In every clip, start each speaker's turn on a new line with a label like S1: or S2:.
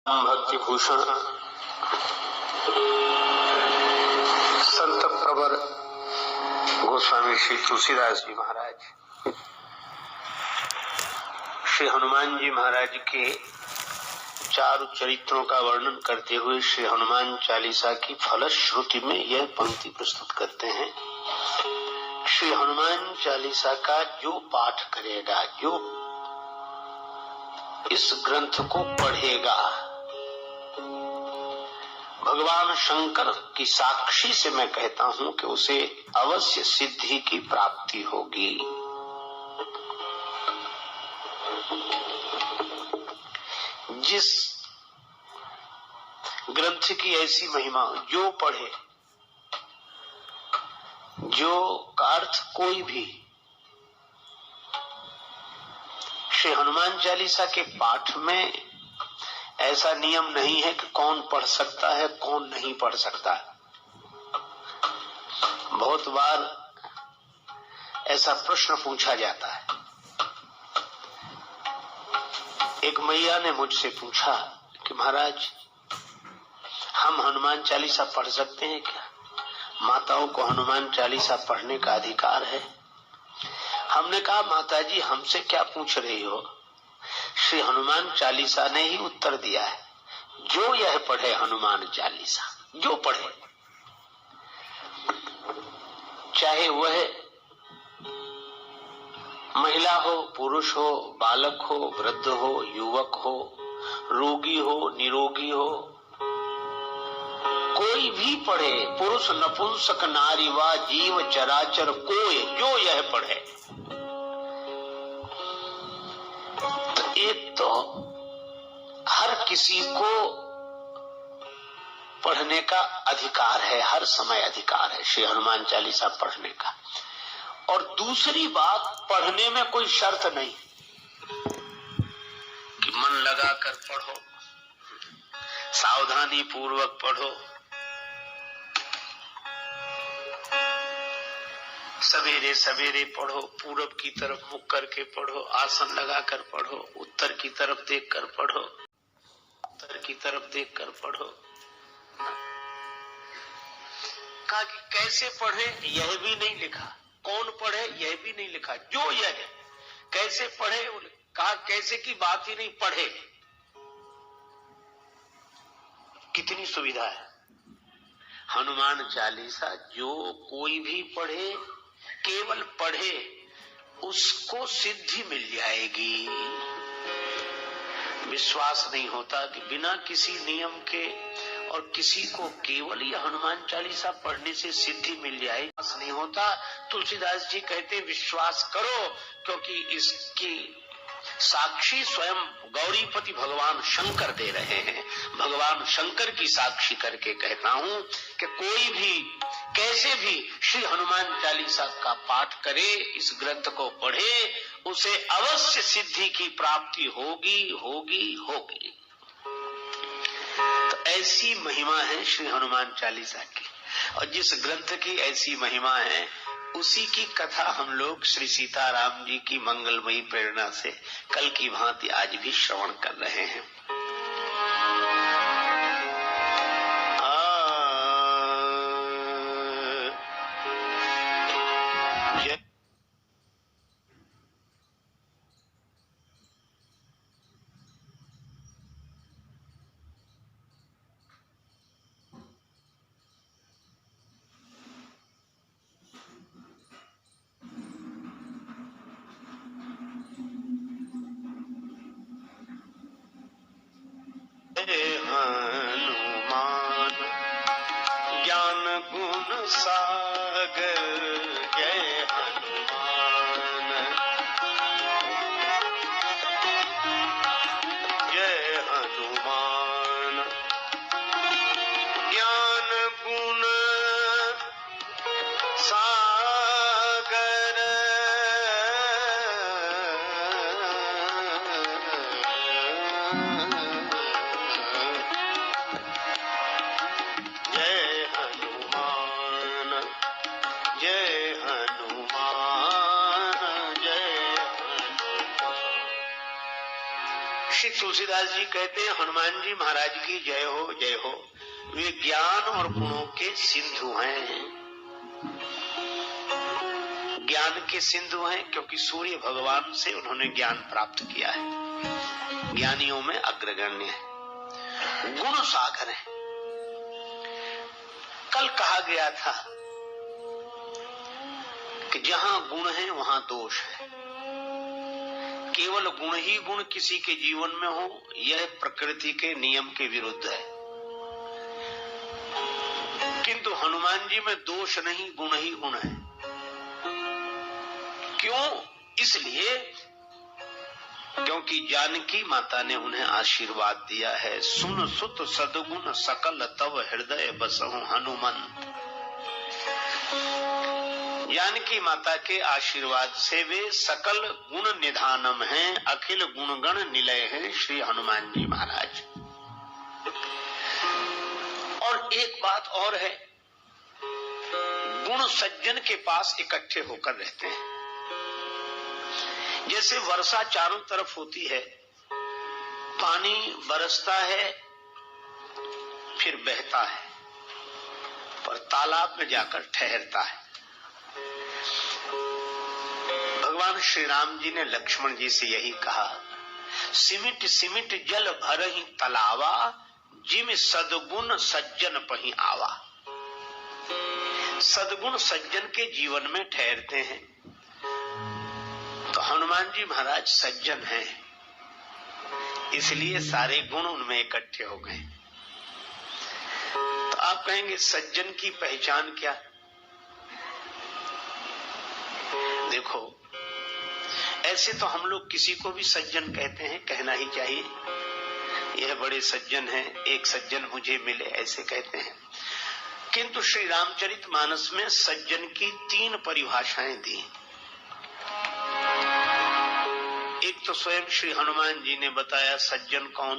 S1: भक्ति भूषण संत प्रवर गोस्वामी श्री तुलसीदास जी महाराज श्री हनुमान जी महाराज के चार चरित्रों का वर्णन करते हुए श्री हनुमान चालीसा की फलश्रुति में यह पंक्ति प्रस्तुत करते हैं। श्री हनुमान चालीसा का जो पाठ करेगा, जो इस ग्रंथ को पढ़ेगा, भगवान शंकर की साक्षी से मैं कहता हूं कि उसे अवश्य सिद्धि की प्राप्ति होगी। जिस ग्रंथ की ऐसी महिमा, जो पढ़े, जो का अर्थ कोई भी श्री हनुमान चालीसा के पाठ में ऐसा नियम नहीं है कि कौन पढ़ सकता है, कौन नहीं पढ़ सकता है। बहुत बार ऐसा प्रश्न पूछा जाता है। एक मैया ने मुझसे पूछा कि महाराज, हम हनुमान चालीसा पढ़ सकते हैं क्या? माताओं को हनुमान चालीसा पढ़ने का अधिकार है? हमने कहा, माता जी हमसे क्या पूछ रही हो? श्री हनुमान चालीसा ने ही उत्तर दिया है। जो यह पढ़े हनुमान चालीसा, जो पढ़े, चाहे वह महिला हो, पुरुष हो, बालक हो, वृद्ध हो, युवक हो, रोगी हो, निरोगी हो, कोई भी पढ़े, पुरुष नपुंसक नारी वा जीव चराचर कोई, जो यह पढ़े, एक तो हर किसी को पढ़ने का अधिकार है, हर समय अधिकार है श्री हनुमान चालीसा पढ़ने का। और दूसरी बात, पढ़ने में कोई शर्त नहीं कि मन लगाकर पढ़ो, सावधानी पूर्वक पढ़ो, सवेरे सवेरे पढ़ो, पूरब की तरफ मुख करके पढ़ो, आसन लगाकर पढ़ो, उत्तर की तरफ देखकर पढ़ो, उत्तर की तरफ देखकर पढ़ो। कहा कि कैसे पढ़े यह भी नहीं लिखा, कौन पढ़े यह भी नहीं लिखा, जो यह है कैसे पढ़े, कहा कैसे की बात ही नहीं, पढ़े। कितनी सुविधा है। हनुमान चालीसा जो कोई भी पढ़े, केवल पढ़े, उसको सिद्धि मिल जाएगी। विश्वास नहीं होता कि बिना किसी नियम के और किसी को केवल ये हनुमान चालीसा पढ़ने से सिद्धि मिल जाए, विश्वास नहीं होता। तुलसीदास जी कहते विश्वास करो, क्योंकि इसकी साक्षी स्वयं गौरीपति भगवान शंकर दे रहे हैं। भगवान शंकर की साक्षी करके कहता हूं कि कोई भी कैसे भी श्री हनुमान चालीसा का पाठ करे, इस ग्रंथ को पढ़े, उसे अवश्य सिद्धि की प्राप्ति होगी होगी होगी। तो ऐसी महिमा है श्री हनुमान चालीसा की, और जिस ग्रंथ की ऐसी महिमा है, उसी की कथा हम लोग श्री सीताराम जी की मंगलमयी प्रेरणा से कल की भांति आज भी श्रवण कर रहे हैं। हनुमान ज्ञान गुण सागर, जय हनुमान, जय हनुमान, ज्ञान गुण सागर, श्री तुलसीदास जी कहते हैं, हनुमान जी महाराज की जय हो जय हो। वे ज्ञान और गुणों के सिंधु हैं। ज्ञान के सिंधु हैं क्योंकि सूर्य भगवान से उन्होंने ज्ञान प्राप्त किया है, ज्ञानियों में अग्रगण्य है। गुण सागर है। कल कहा गया था कि जहां गुण है वहां दोष है। केवल गुण ही गुण किसी के जीवन में हो, यह प्रकृति के नियम के विरुद्ध है। किंतु हनुमान जी में दोष नहीं, गुण ही गुण है। क्यों? इसलिए क्योंकि जानकी माता ने उन्हें आशीर्वाद दिया है, सुन सुत सद्गुण सकल तव हृदय बसहु हनुमंत। जानकी माता के आशीर्वाद से वे सकल गुण निधानम हैं, अखिल गुणगण निलय हैं श्री हनुमान जी महाराज। और एक बात और है, गुण सज्जन के पास इकट्ठे होकर रहते हैं। जैसे वर्षा चारों तरफ होती है, पानी बरसता है फिर बहता है, पर तालाब में जाकर ठहरता है। भगवान श्री राम जी ने लक्ष्मण जी से यही कहा, सिमिट सिमिट जल भरहि तलावा, जिम सद्गुण सज्जन पहि आवा। सद्गुण सज्जन के जीवन में ठहरते हैं। तो हनुमान जी महाराज सज्जन हैं, इसलिए सारे गुण उनमें इकट्ठे हो गए। तो आप कहेंगे सज्जन की पहचान क्या? देखो, ऐसे तो हम लोग किसी को भी सज्जन कहते हैं, कहना ही चाहिए, यह बड़े सज्जन हैं, एक सज्जन मुझे मिले, ऐसे कहते हैं। किंतु श्री रामचरितमानस में सज्जन की 3 परिभाषाएं दी। एक तो स्वयं श्री हनुमान जी ने बताया सज्जन कौन,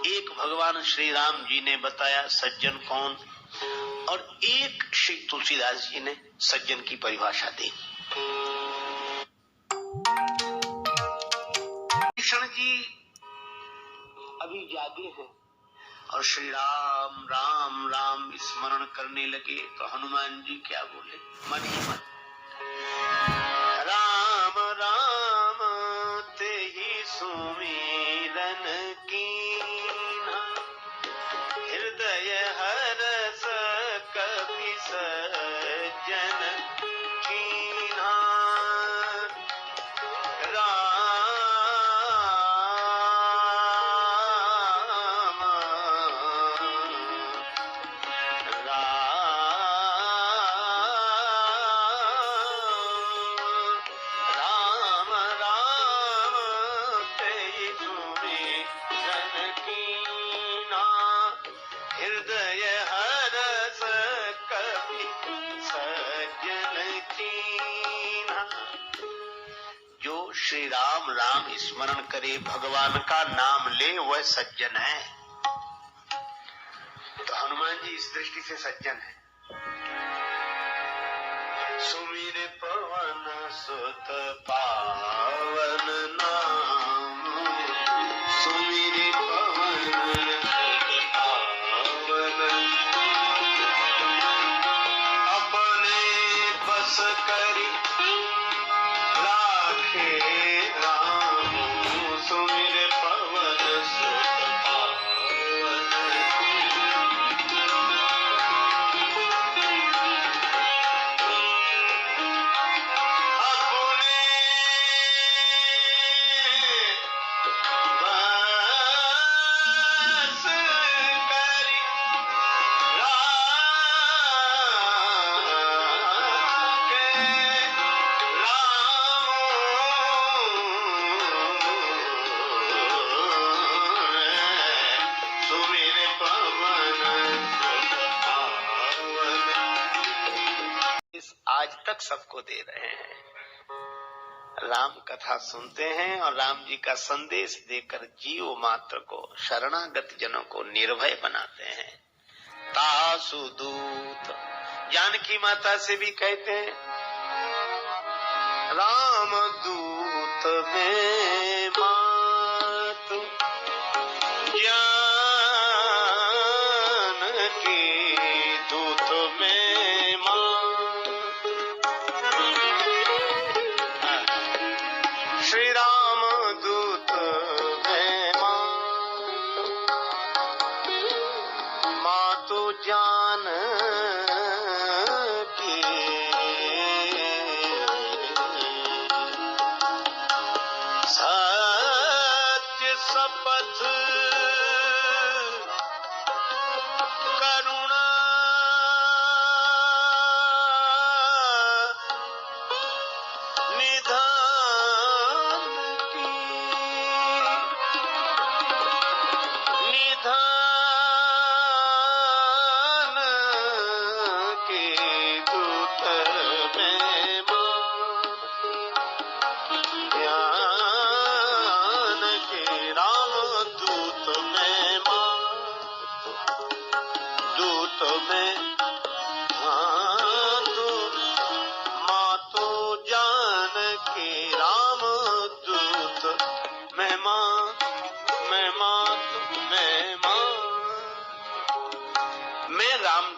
S1: एक भगवान श्री राम जी ने बताया सज्जन कौन, और एक श्री तुलसीदास जी ने सज्जन की परिभाषा दी। कृष्ण जी अभी जागे हैं और श्री राम राम राम स्मरण करने लगे, तो हनुमान जी क्या बोले? मन ही मन राम राम ते ही सुमिरन कीन्हा, हृदय हरस कपि सज्जन कीन्हा। श्री राम राम स्मरण करे, भगवान का नाम ले, वह सज्जन है। तो हनुमान जी इस दृष्टि से सज्जन है। सुमिर पवन सुत पावन नाम, सुमिर पवन सुत पावन, अपने बस करी आज तक सबको दे रहे हैं। राम कथा सुनते हैं और राम जी का संदेश देकर जीव मात्र को, शरणागत जनों को निर्भय बनाते हैं। तासु दूत, जानकी माता से भी कहते हैं राम दूत में मात,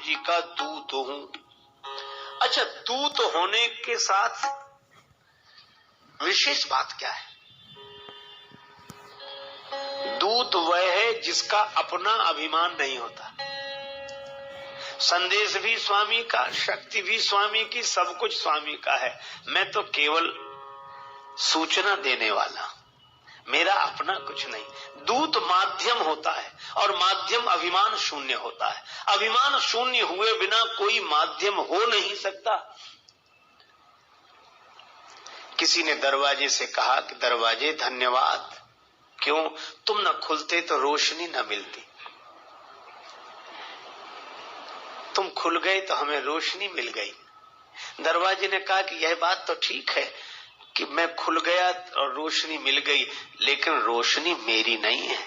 S1: जी का दूत हूं। अच्छा, दूत होने के साथ विशेष बात क्या है? दूत वह है जिसका अपना अभिमान नहीं होता। संदेश भी स्वामी का, शक्ति भी स्वामी की, सब कुछ स्वामी का है। मैं तो केवल सूचना देने वाला, मेरा अपना कुछ नहीं। दूत माध्यम होता है और माध्यम अभिमान शून्य होता है। अभिमान शून्य हुए बिना कोई माध्यम हो नहीं सकता। किसी ने दरवाजे से कहा कि दरवाजे धन्यवाद, क्यों? तुम न खुलते तो रोशनी न मिलती, तुम खुल गए तो हमें रोशनी मिल गई। दरवाजे ने कहा कि यह बात तो ठीक है कि मैं खुल गया और रोशनी मिल गई, लेकिन रोशनी मेरी नहीं है।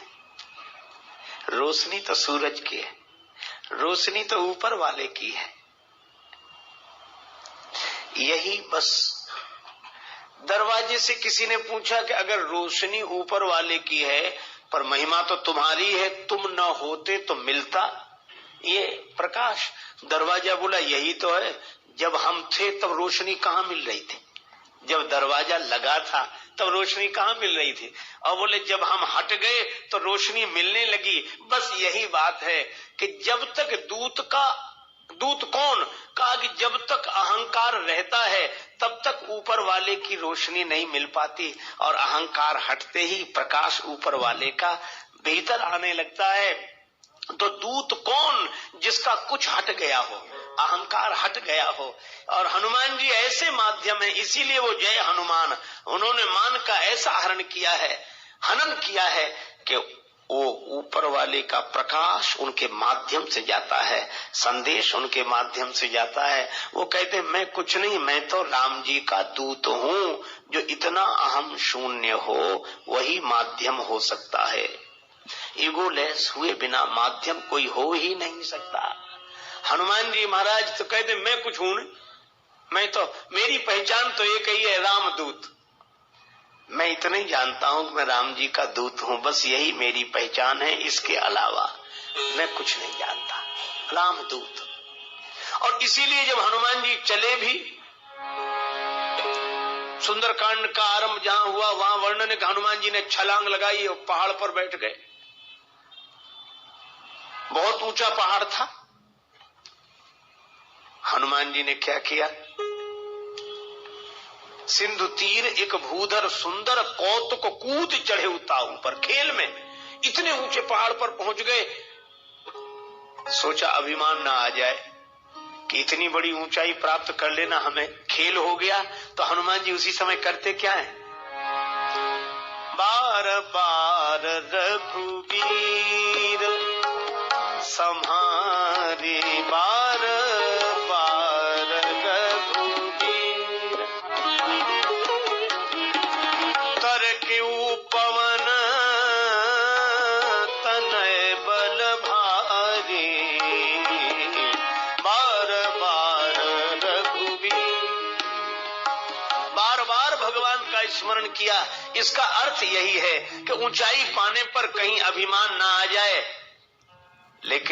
S1: रोशनी तो सूरज की है, रोशनी तो ऊपर वाले की है। यही बस। दरवाजे से किसी ने पूछा कि अगर रोशनी ऊपर वाले की है पर महिमा तो तुम्हारी है, तुम न होते तो मिलता ये प्रकाश। दरवाजा बोला यही तो है, जब हम थे तब रोशनी कहाँ मिल रही थी? जब दरवाजा लगा था तब रोशनी कहाँ मिल रही थी? और बोले जब हम हट गए तो रोशनी मिलने लगी। बस यही बात है कि जब तक दूत कौन? कहा कि जब तक अहंकार रहता है तब तक ऊपर वाले की रोशनी नहीं मिल पाती, और अहंकार हटते ही प्रकाश ऊपर वाले का भीतर आने लगता है। तो दूत कौन? जिसका कुछ हट गया हो, अहंकार हट गया हो। और हनुमान जी ऐसे माध्यम है, इसीलिए वो जय हनुमान। उन्होंने मान का ऐसा हरण किया है, हनन किया है कि वो ऊपर वाले का प्रकाश उनके माध्यम से जाता है, संदेश उनके माध्यम से जाता है। वो कहते मैं कुछ नहीं, मैं तो राम जी का दूत हूँ। जो इतना अहम शून्य हो वही माध्यम हो सकता है। ईगोलेस हुए बिना माध्यम कोई हो ही नहीं सकता। हनुमान जी महाराज तो कहते मैं कुछ हूं नहीं, मैं तो, मेरी पहचान तो एक ही है, रामदूत। मैं इतना ही जानता हूं कि मैं राम जी का दूत हूं, बस यही मेरी पहचान है, इसके अलावा मैं कुछ नहीं जानता। रामदूत। और इसीलिए जब हनुमान जी चले भी, सुंदरकांड का आरंभ जहां हुआ वहां वर्णन है कि हनुमान जी ने छलांग लगाई और पहाड़ पर बैठ गए। बहुत ऊंचा पहाड़ था। हनुमान जी ने क्या किया? सिंधु तीर एक भूधर सुंदर कौतुक कूद चढ़े उता ऊपर। खेल में इतने ऊंचे पहाड़ पर पहुंच गए। सोचा अभिमान ना आ जाए कि इतनी बड़ी ऊंचाई प्राप्त कर लेना हमें खेल हो गया। तो हनुमान जी उसी समय करते क्या है? बार बार रघुवीर सम्हारे, बार बार रघुवीर तरकेउ पवन तनय बल भारी, बार बार रघुवीर। बार बार भगवान का स्मरण किया। इसका अर्थ यही है कि ऊंचाई पाने पर कहीं अभिमान ना आ जाए। लेकिन